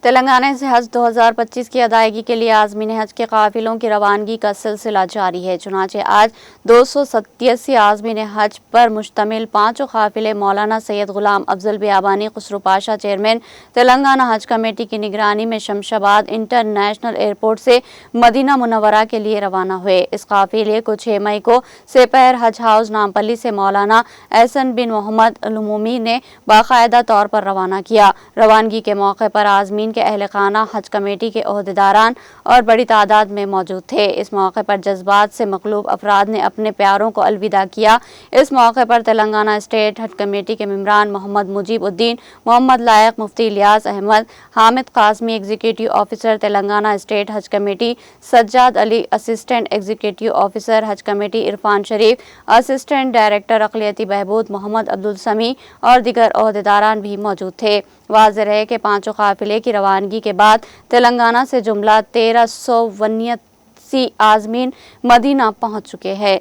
تلنگانہ سے حج 2025 کی ادائیگی کے لیے عازمین حج کے قافلوں کی روانگی کا سلسلہ جاری ہے۔ چنانچہ آج 287 عازمین حج پر مشتمل 5 قافلے مولانا سید غلام افضل بیابانی خسرو پاشا چیئرمین تلنگانہ حج کمیٹی کی نگرانی میں شمشاباد انٹرنیشنل ایئرپورٹ سے مدینہ منورہ کے لیے روانہ ہوئے۔ اس قافلے کو 6 مئی کو سپہر حج ہاؤس نامپلی سے مولانا احسن بن محمد العمومی نے باقاعدہ طور پر روانہ کیا۔ روانگی کے موقع پر عازمین کے اہل خانہ، حج کمیٹی کے عہدیداران اور بڑی تعداد میں موجود تھے۔ اس موقع پر جذبات سے مغلوب افراد نے اپنے پیاروں کو الوداع کیا۔ اس موقع پر تلنگانہ اسٹیٹ حج کمیٹی کے ممبران Mohammed Mujeeb Uddin, Mohammed Laiq, Mufti Ilyas Ahmed, Hamid Qasmi, executive officer Telangana state حج committee Sajjad Ali, assistant executive officer حج committee Irfan Sharif, assistant director اقلیتی بہبود محمد عبدالسمیع اور دیگر عہدیداران بھی موجود تھے۔ واضح ہے کہ 5 قافلے کی روانگی کے بعد تلنگانہ سے جملہ 1379 عازمین مدینہ پہنچ چکے ہیں۔